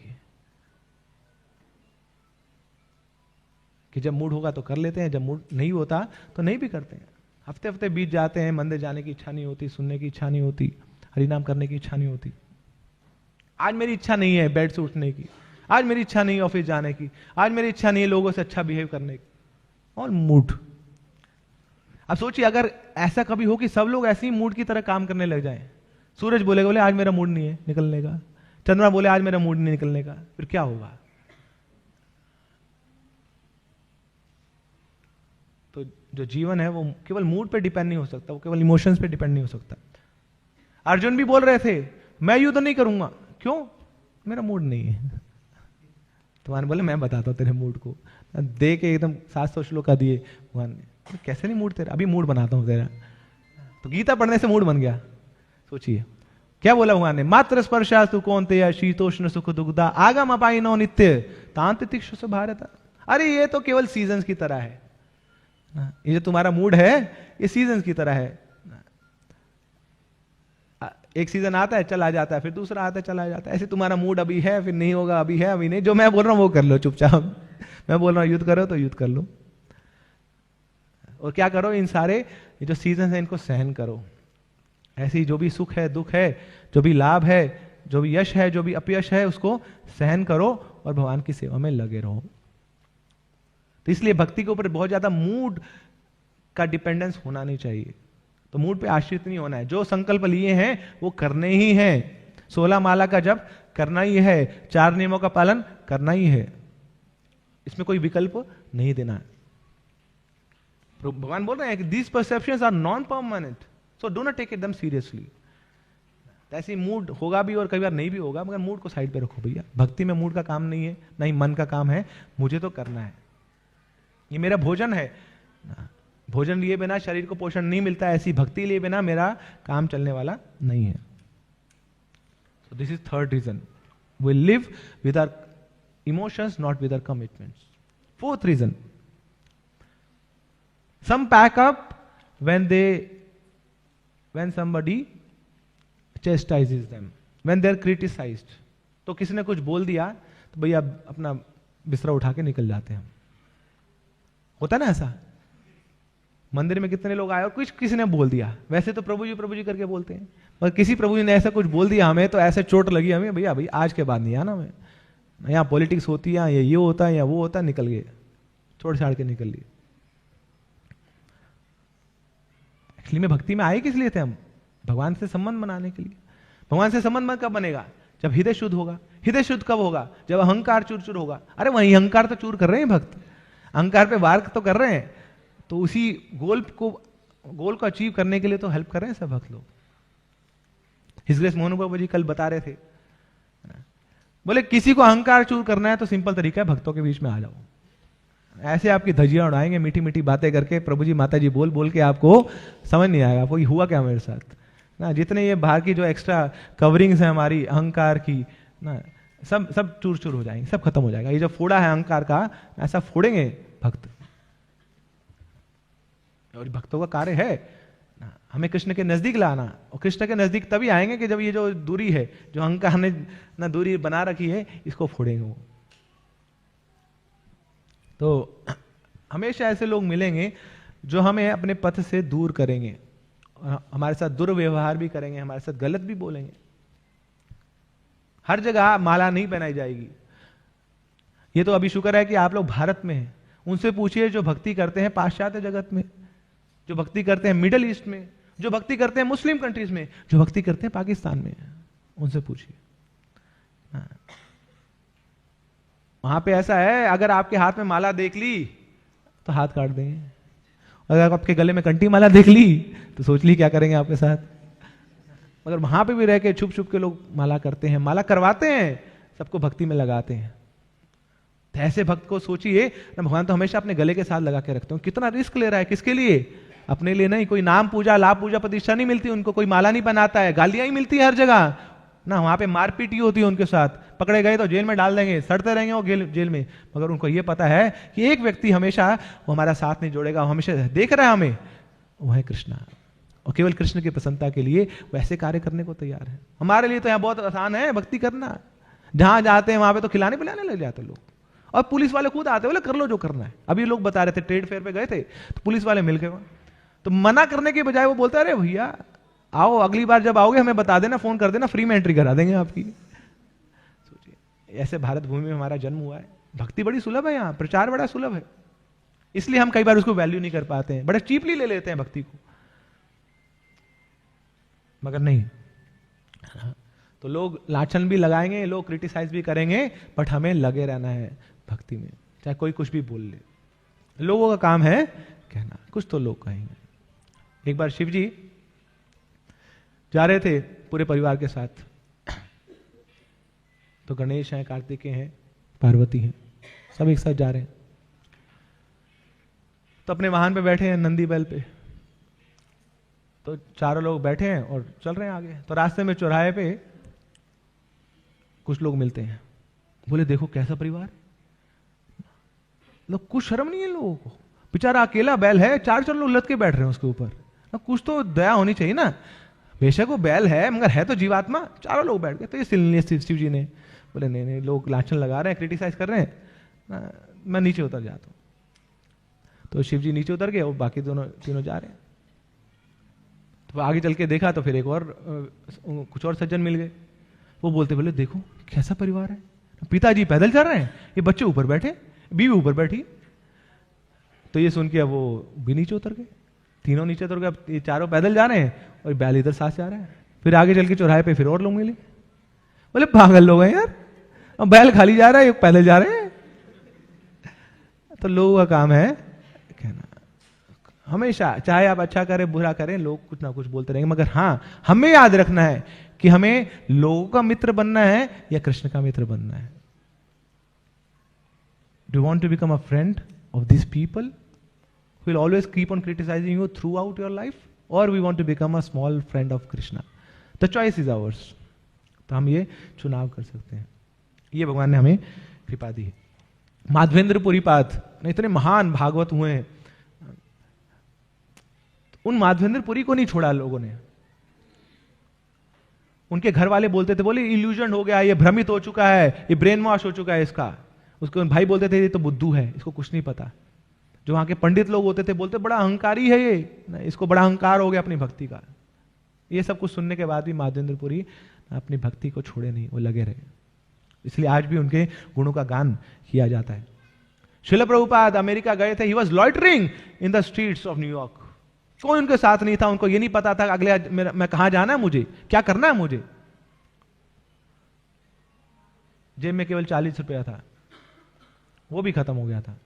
[SPEAKER 1] कि जब मूड होगा तो कर लेते हैं, जब मूड नहीं होता तो नहीं भी करते हैं। हफ्ते हफ्ते बीत जाते हैं, मंदिर जाने की इच्छा नहीं होती, सुनने की इच्छा नहीं होती, हरिनाम करने की इच्छा नहीं होती। आज मेरी इच्छा नहीं है बेड से उठने की, आज मेरी इच्छा नहीं है ऑफिस जाने की, आज मेरी इच्छा नहीं है लोगों से अच्छा बिहेव करने की, और मूड। अब सोचिए अगर ऐसा कभी हो कि सब लोग ऐसे ही मूड की तरह काम करने लग जाएं। सूरज बोलेगा, बोले आज मेरा मूड नहीं है निकलने का, चंद्रमा बोले आज मेरा मूड नहीं निकलने का, फिर क्या होगा। तो जो जीवन है वो केवल मूड पे डिपेंड नहीं हो सकता, वो केवल इमोशंस पे डिपेंड नहीं हो सकता। अर्जुन भी बोल रहे थे मैं युद्ध नहीं करूंगा, क्यों, मेरा मूड नहीं है। भगवान बोले मैं बताता हूं तेरे मूड को, दे के एकदम 700 श्लोक का दिए भगवान ने। तो कैसे नहीं मूड तेरा, अभी मूड बनाता हूं तेरा। तो गीता पढ़ने से मूड बन गया। सोचिए क्या बोला भगवान ने, मात्र स्पर्शास्तु कौन्तेय शीतोष्ण सुख दुग्धा आगम अपायनो नित्य तांत तितिक्षुष भारत। अरे ये तो केवल सीजन्स की तरह है, ये जो तुम्हारा मूड है ये सीजन्स की तरह है। एक सीजन आता है चला जाता है, फिर दूसरा आता है चला जाता है। ऐसे तुम्हारा मूड अभी है फिर नहीं होगा, अभी है अभी नहीं। जो मैं बोल रहा हूं वो कर लो चुपचाप। मैं बोल रहा हूं युद्ध करो तो युद्ध कर लो, और क्या करो, इन सारे ये जो सीजन है इनको सहन करो। ऐसे ही जो भी सुख है दुख है, जो भी लाभ है, जो भी यश है, जो भी अपयश है, उसको सहन करो और भगवान की सेवा में लगे रहो। तो इसलिए भक्ति के ऊपर बहुत ज्यादा मूड का डिपेंडेंस होना नहीं चाहिए। तो मूड पे आश्रित नहीं होना है। जो संकल्प लिए हैं वो करने ही हैं। 16 माला का जप करना ही है, 4 नियमों का पालन करना ही है, इसमें कोई विकल्प नहीं देना है। भगवान बोल रहे हैं कि these perceptions are non permanent, so do not take it them seriously. ऐसे मूड होगा भी और कई बार नहीं भी होगा, मगर मूड को साइड पे रखो भैया। भक्ति में मूड का काम नहीं है, नहीं मन का काम है। मुझे तो करना है, ये मेरा भोजन है। भोजन लिए बिना शरीर को पोषण नहीं मिलता, ऐसी भक्ति लिए बिना मेरा काम चलने वाला नहीं है। So this is third reason, we live with our emotions not with our commitments. Fourth reason, some pack up when somebody chastises them, when they are criticized। तो किसी ने कुछ बोल दिया तो भैया अपना बिस्तरा उठा के निकल जाते हैं। होता ना ऐसा, मंदिर में कितने लोग आए और कुछ किसी ने बोल दिया, वैसे तो प्रभु जी करके बोलते हैं, पर किसी प्रभु जी ने ऐसा कुछ बोल दिया हमें, तो ऐसे चोट लगी हमें, भैया भाई आज के बाद नहीं आना हमें, यहाँ पॉलिटिक्स होती है, या ये होता है या वो होता है, निकल गए, छोड़ छाड़ के निकल लिए। एक्चुअली में भक्ति में आए किस लिए थे हम? भगवान से संबंध बनाने के लिए। भगवान से संबंध कब बनेगा? जब हृदय शुद्ध होगा। हृदय शुद्ध कब होगा? जब अहंकार चूर चूर होगा। अरे वही अहंकार तो चूर कर रहे हैं भक्त, अहंकार पे वार तो कर रहे हैं, तो उसी गोल को अचीव करने के लिए तो हेल्प कर रहे हैं सब भक्त लोग। हिज ग्रेस मोहन बाबू जी कल बता रहे थे, बोले किसी को अहंकार चूर करना है तो सिंपल तरीका है, भक्तों के बीच में आ जाओ। ऐसे आपकी धजियां उड़ाएंगे मीठी मीठी बातें करके, प्रभु जी माता जी बोल बोल के, आपको समझ नहीं आएगा आपको हुआ क्या मेरे साथ ना। जितने ये बाहर की जो एक्स्ट्रा कवरिंग्स है हमारी अहंकार की ना, सब चूर चूर हो जाएंगे, सब खत्म हो जाएगा। ये जो फोड़ा है अहंकार का, ऐसा फोड़ेंगे भक्त। और भक्तों का कार्य है ना, हमें कृष्ण के नजदीक लाना, और कृष्ण के नजदीक तभी आएंगे कि जब ये जो दूरी है, जो अहंकार ने ना दूरी बना रखी है, इसको फोड़ेंगे वो। तो हमेशा ऐसे लोग मिलेंगे जो हमें अपने पथ से दूर करेंगे, और हमारे साथ दुर्व्यवहार भी करेंगे, हमारे साथ गलत भी बोलेंगे। हर जगह माला नहीं पहनाई जाएगी। ये तो अभी शुक्र है कि आप लोग भारत में हैं। उनसे पूछिए जो भक्ति करते हैं पाश्चात्य जगत में, जो भक्ति करते हैं मिडिल ईस्ट में, जो भक्ति करते हैं मुस्लिम कंट्रीज में, जो भक्ति करते हैं पाकिस्तान में, उनसे पूछिए। वहां पे ऐसा है, अगर आपके हाथ में माला देख ली तो हाथ काट देंगे, अगर आपके गले में कंठी माला देख ली तो सोच ली क्या करेंगे आपके साथ। मगर वहां पे भी रह के छुप छुप के लोग माला करते हैं, माला करवाते हैं, सबको भक्ति में लगाते हैं। तो ऐसे भक्त को सोचिए ना, भगवान तो हमेशा अपने गले के साथ लगा के रखते हैं। कितना रिस्क ले रहा है, किसके लिए? अपने लिए नहीं। कोई नाम पूजा, लाभ पूजा, प्रतिष्ठा नहीं मिलती उनको, कोई माला नहीं बनाता है, गालियां ही मिलती है हर जगह ना। वहां पे मारपीट ही होती है उनके साथ, पकड़े गए तो जेल में डाल देंगे, सड़ते रहेंगे वो जेल में। मगर उनको ये पता है कि एक व्यक्ति हमेशा वो हमारा साथ नहीं जोड़ेगा, वो हमेशा देख रहा है हमें, वो है कृष्णा। और केवल कृष्ण की प्रसन्नता के लिए वो ऐसे कार्य करने को तैयार है। हमारे लिए तो यहाँ बहुत आसान है भक्ति करना, जहां जाते हैं वहां पे तो खिलाने पिलाने लग जाते लोग, और पुलिस वाले खुद आते बोले कर लो जो करना है। अभी लोग बता रहे थे, ट्रेड फेयर पे गए थे तो पुलिस वाले मिल गए, तो मना करने के बजाय वो बोलता है अरे भैया आओ, अगली बार जब आओगे हमें बता देना, फोन कर देना, फ्री में एंट्री करा देंगे आपकी। सोचिए, ऐसे भारत भूमि में हमारा जन्म हुआ है। भक्ति बड़ी सुलभ है, यहाँ प्रचार बड़ा सुलभ है, इसलिए हम कई बार उसको वैल्यू नहीं कर पाते हैं, बड़ा चीपली ले लेते हैं भक्ति को। मगर नहीं, तो लोग लाछन भी लगाएंगे, लोग क्रिटिसाइज भी करेंगे, बट हमें लगे रहना है भक्ति में, चाहे कोई कुछ भी बोल ले। लोगों का काम है कहना, कुछ तो लोग कहेंगे। एक बार शिव जी जा रहे थे पूरे परिवार के साथ, तो गणेश हैं, कार्तिकेय हैं, पार्वती हैं, सब एक साथ जा रहे हैं। तो अपने वाहन पे बैठे हैं नंदी बैल पे, तो चारों लोग बैठे हैं और चल रहे हैं आगे। तो रास्ते में चौराहे पे कुछ लोग मिलते हैं, बोले देखो कैसा परिवार, लोग कुछ शर्म नहीं है लोगों को, बेचारा अकेला बैल है, चार लोग लद के बैठ रहे हैं उसके ऊपर, कुछ तो दया होनी चाहिए ना। बेशक वो बैल है मगर है तो जीवात्मा। चारों लोग बैठ गए। तो ये शिव जी ने बोले नहीं नहीं, लोग लाछन लगा रहे हैं, क्रिटिसाइज कर रहे हैं, मैं नीचे उतर जाता हूं। तो शिव जी नीचे उतर गए और बाकी तीनों जा रहे हैं। तो आगे चल के देखा तो फिर एक और कुछ और सज्जन मिल गए। वो बोलते बोले देखो कैसा परिवार है, पिताजी पैदल चल रहे हैं, ये बच्चे ऊपर बैठे, बीवी ऊपर बैठी। तो ये सुन के अब वो भी नीचे उतर गए, तीनों नीचे उतर गए। अब ये चारों पैदल जा रहे हैं और बैल इधर साथ जा रहा है। फिर आगे चल के चौराहे पे फिर और लोग मिले, बोले पागल लोग हैं यार, अब बैल खाली जा रहा है, पैदल जा रहे हैं। तो लोगों का काम है कहना, हमेशा चाहे आप अच्छा करें बुरा करें, लोग कुछ ना कुछ बोलते रहेंगे। मगर हाँ, हमें याद रखना है कि हमें लोगों का मित्र बनना है या कृष्ण का मित्र बनना है। Do you want to become a friend of this people who will always keep on criticizing you throughout your life, or we want to become a small friend of Krishna? The choice is ours. तो हम ये चुनाव कर सकते हैं। ये भगवान ने हमें कृपा दी है। माधवेंद्र पुरीपाद इतने महान भागवत हुए हैं, उन माधवेंद्र पुरी को नहीं छोड़ा लोगों ने। उनके घर वाले बोलते थे, बोले इल्यूजन हो गया, ये भ्रमित हो चुका है, ये ब्रेन वॉश हो चुका है इसका। उसके भाई बोलते थे ये तो बुद्धू है, इसको कुछ नहीं पता। जो वहां के पंडित लोग होते थे बोलते बड़ा अहंकारी है ये, इसको बड़ा अहंकार हो गया अपनी भक्ति का। ये सब कुछ सुनने के बाद भी माधवेंद्र पुरी अपनी भक्ति को छोड़े नहीं, वो लगे रहे। इसलिए आज भी उनके गुणों का गान किया जाता है। श्रील प्रभुपाद अमेरिका गए थे, he was loitering in the streets of New York. कोई उनके साथ नहीं था, उनको ये नहीं पता था अगले मैं कहां जाना है, मुझे क्या करना है। मुझे जेब में केवल 40 रुपया था, वो भी खत्म हो गया था।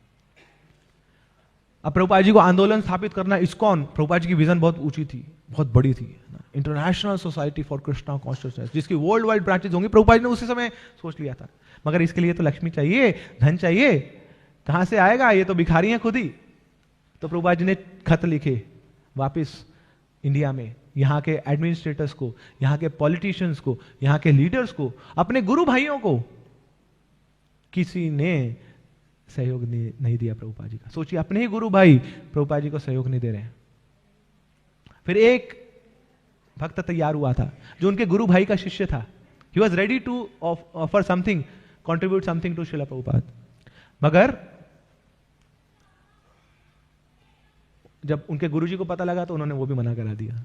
[SPEAKER 1] अब प्रभुपाद जी को आंदोलन स्थापित करना, इस्कॉन, प्रभुपाद जी की विजन बहुत ऊंची थी, बहुत बड़ी थी, international society for Krishna consciousness, जिसकी वर्ल्ड वाइड ब्रांचेज होंगी। प्रभुपाद जी ने उसी समय सोच लिया था। मगर इसके लिए तो लक्ष्मी चाहिए, धन चाहिए, कहां से आएगा, ये तो भिखारी हैं खुद ही। तो प्रभुपाद जी ने खत लिखे वापिस इंडिया में, यहाँ के एडमिनिस्ट्रेटर्स को, यहाँ के पॉलिटिशियंस को, यहाँ के लीडर्स को, अपने गुरु भाइयों को। किसी ने सहयोग नहीं दिया प्रभुपाद जी का। सोचिए, अपने ही गुरु भाई प्रभुपाद जी को सहयोग नहीं दे रहे हैं। फिर एक भक्त तैयार हुआ था जो उनके गुरु भाई का शिष्य था। He was ready to offer something, contribute something to Srila Prabhupada. मगर जब उनके गुरुजी को पता लगा तो उन्होंने वो भी मना करा दिया।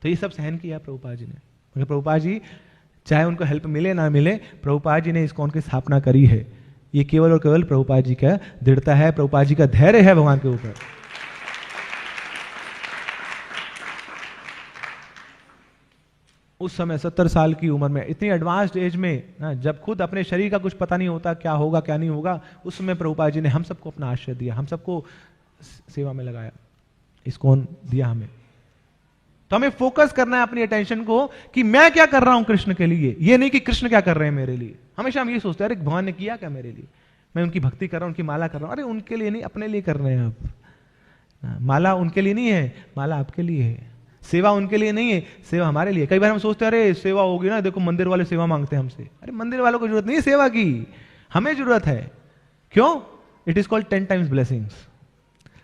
[SPEAKER 1] तो ये सब सहन किया प्रभुपाद जी ने। मगर प्रभुपाद जी चाहे उनको हेल्प मिले ना मिले, प्रभुपाद जी ने इस्कॉन की स्थापना करी है। ये केवल और केवल प्रभुपाद जी का दृढ़ता है, प्रभुपाद जी का धैर्य है भगवान के ऊपर। उस समय 70 साल की उम्र में, इतनी एडवांस्ड एज में ना, जब खुद अपने शरीर का कुछ पता नहीं होता क्या होगा क्या नहीं होगा, उस समय प्रभुपाद जी ने हम सबको अपना आश्रय दिया, हम सबको सेवा में लगाया, इस्कॉन दिया हमें। तो हमें फोकस करना है अपनी अटेंशन को कि मैं क्या कर रहा हूं कृष्ण के लिए, ये नहीं कि कृष्ण क्या कर रहे हैं मेरे लिए। हमेशा हम ये सोचते हैं अरे भगवान ने किया क्या मेरे लिए, मैं उनकी भक्ति कर रहा हूं, उनकी माला कर रहा हूं। अरे उनके लिए नहीं, अपने लिए कर रहे हैं आप। माला उनके लिए नहीं है, माला आपके लिए है। सेवा उनके लिए नहीं है, सेवा हमारे लिए। कई बार हम सोचते हैं अरे सेवा होगी ना, देखो मंदिर वाले सेवा मांगते हैं हमसे। अरे मंदिर वालों को जरूरत नहीं है सेवा की, हमें जरूरत है। क्यों? It is called 10 times blessings.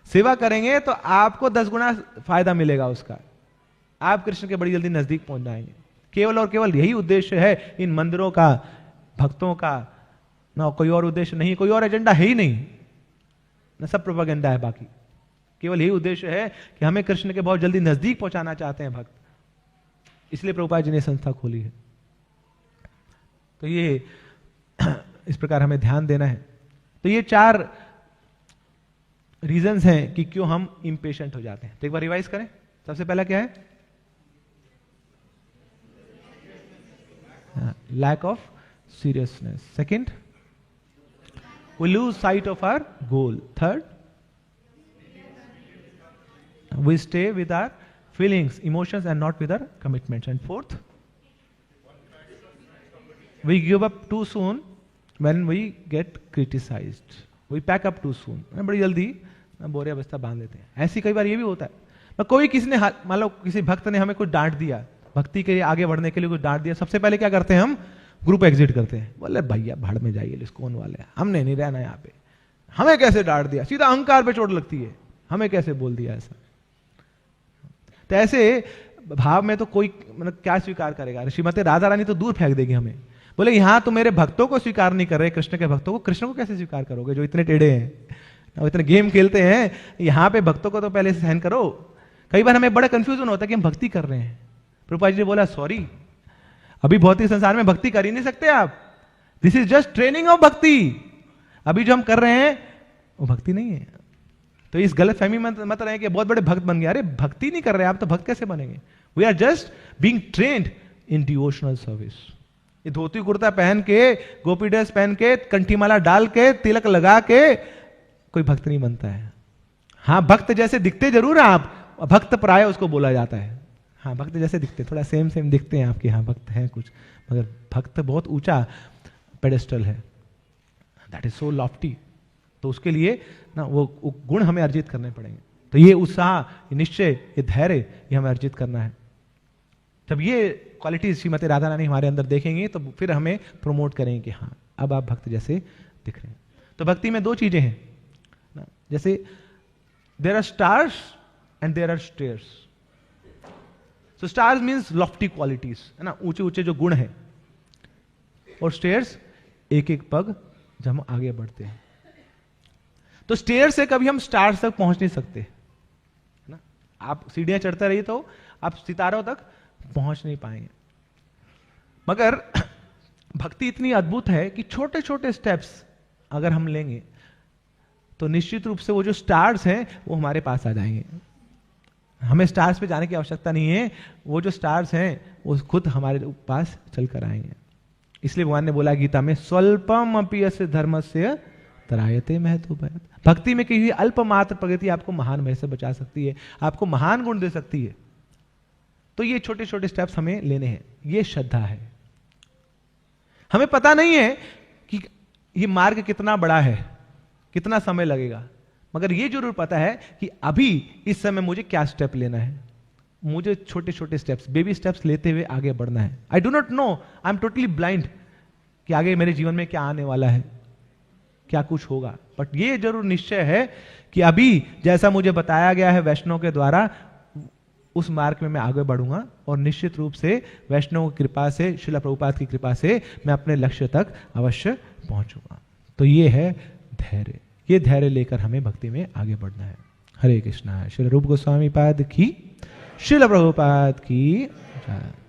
[SPEAKER 1] सेवा करेंगे तो आपको 10 गुना फायदा मिलेगा उसका, आप कृष्ण के बड़ी जल्दी नजदीक पहुंच जाएंगे। केवल और केवल यही उद्देश्य है इन मंदिरों का, भक्तों का, ना कोई और उद्देश्य नहीं, कोई और एजेंडा है ही नहीं ना, सब प्रोपेगेंडा है। बाकी केवल यही उद्देश्य है कि हमें कृष्ण के बहुत जल्दी नजदीक पहुंचाना चाहते हैं भक्त, इसलिए प्रभुपाद जी ने संस्था खोली है। तो ये इस प्रकार हमें ध्यान देना है। तो ये 4 रीजंस हैं कि क्यों हम इंपेशेंट हो जाते हैं। तो एक बार रिवाइज करें। सबसे पहला क्या है? Lack of seriousness. Second, we lose sight of our goal. Third, we stay with our feelings, emotions and not with our commitments. And fourth, we give up too soon when we get criticized. We pack up too soon. बड़ी जल्दी बोरिया बस्ता बांध लेते हैं। ऐसी कई बार ये भी होता है, कोई किसी ने, मान लो किसी भक्त ने हमें कुछ डांट दिया, भक्ति के आगे बढ़ने के लिए कुछ डांट दिया, सबसे पहले क्या करते हैं हम? ग्रुप एग्जिट करते हैं। बोले भैया भाड़ में जाइए, इस्कॉन वाले, हमने नहीं रहना यहाँ पे, हमें कैसे डांट दिया, सीधा अहंकार पे चोट लगती है, हमें कैसे बोल दिया ऐसा। तो ऐसे भाव में तो कोई मतलब क्या स्वीकार करेगा? श्रीमती राधा रानी तो दूर फेंक देगी हमें। बोले यहां तो मेरे भक्तों को स्वीकार नहीं कर रहे, कृष्ण के भक्तों को, कृष्ण को कैसे स्वीकार करोगे जो इतने टेढ़े हैं, वो इतने गेम खेलते हैं, यहां पे भक्तों को तो पहले से सहन करो। कई बार हमें बड़ा कंफ्यूजन होता है कि हम भक्ति कर रहे हैं। प्रभुपाद जी ने बोला सॉरी, अभी भौतिक संसार में भक्ति कर ही नहीं सकते आप, this is just training of भक्ति। अभी जो हम कर रहे हैं वो भक्ति नहीं है। तो इस गलत फहमी मत रहे कि बहुत बड़े भक्त बन गए। अरे भक्ति नहीं कर रहे आप तो भक्त कैसे बनेंगे? We are just being trained in devotional service. ये धोती कुर्ता पहन के, गोपी ड्रेस पहन के, कंठी माला डाल के, तिलक लगा के कोई भक्त नहीं बनता है। हाँ, भक्त जैसे दिखते जरूर हैं आप, भक्त प्राय उसको बोला जाता है। हाँ, भक्त जैसे दिखते, थोड़ा सेम दिखते हैं आपके, हाँ भक्त हैं कुछ, मगर भक्त बहुत ऊंचा पेडेस्टल है, दैट इज सो लॉफ्टी। तो उसके लिए ना वो गुण हमें अर्जित करने पड़ेंगे। तो ये उत्साह, ये निश्चय, ये धैर्य, ये हमें अर्जित करना है। जब ये क्वालिटीज श्रीमती राधा रानी हमारे अंदर देखेंगे तो फिर हमें प्रमोट करेंगे कि हाँ अब आप भक्त जैसे दिख रहे हैं। तो भक्ति में 2 चीजें हैं ना, जैसे there are stars and there are stairs. So stars means lofty qualities, है ना, ऊंचे ऊंचे जो गुण है, और स्टेयर्स एक एक पग जब हम आगे बढ़ते हैं। तो स्टेयर से कभी हम स्टार्स तक पहुंच नहीं सकते, है ना। आप सीढ़ियां चढ़ते रहिए तो आप सितारों तक पहुंच नहीं पाएंगे। मगर भक्ति इतनी अद्भुत है कि छोटे छोटे स्टेप्स अगर हम लेंगे तो निश्चित रूप से वो जो स्टार्स हैं वो हमारे पास आ जाएंगे। हमें स्टार्स पे जाने की आवश्यकता नहीं है, वो जो स्टार्स हैं वो खुद हमारे पास चल कर आएंगे। इसलिए भगवान ने बोला गीता में, स्वल्पम अपि यस्य धर्मस्य त्रायते महतोभयात्। भक्ति में की हुई अल्प मात्र प्रगति आपको महान भय से बचा सकती है, आपको महान गुण दे सकती है। तो ये छोटे छोटे स्टेप्स हमें लेने हैं, ये श्रद्धा है। हमें पता नहीं है कि ये मार्ग कितना बड़ा है, कितना समय लगेगा, मगर ये जरूर पता है कि अभी इस समय मुझे क्या स्टेप लेना है। मुझे छोटे छोटे स्टेप्स, बेबी स्टेप्स लेते हुए आगे बढ़ना है। I do not know, I am totally blind कि आगे मेरे जीवन में क्या आने वाला है, क्या कुछ होगा। बट ये जरूर निश्चय है कि अभी जैसा मुझे बताया गया है वैष्णव के द्वारा, उस मार्ग में मैं आगे बढ़ूंगा और निश्चित रूप से वैष्णव की कृपा से, श्रील प्रभुपाद की कृपा से मैं अपने लक्ष्य तक अवश्य पहुंचूंगा। तो ये है धैर्य। ये धैर्य लेकर हमें भक्ति में आगे बढ़ना है। हरे कृष्णा। श्रील रूप गोस्वामी पाद की, श्रील प्रभुपाद की जय।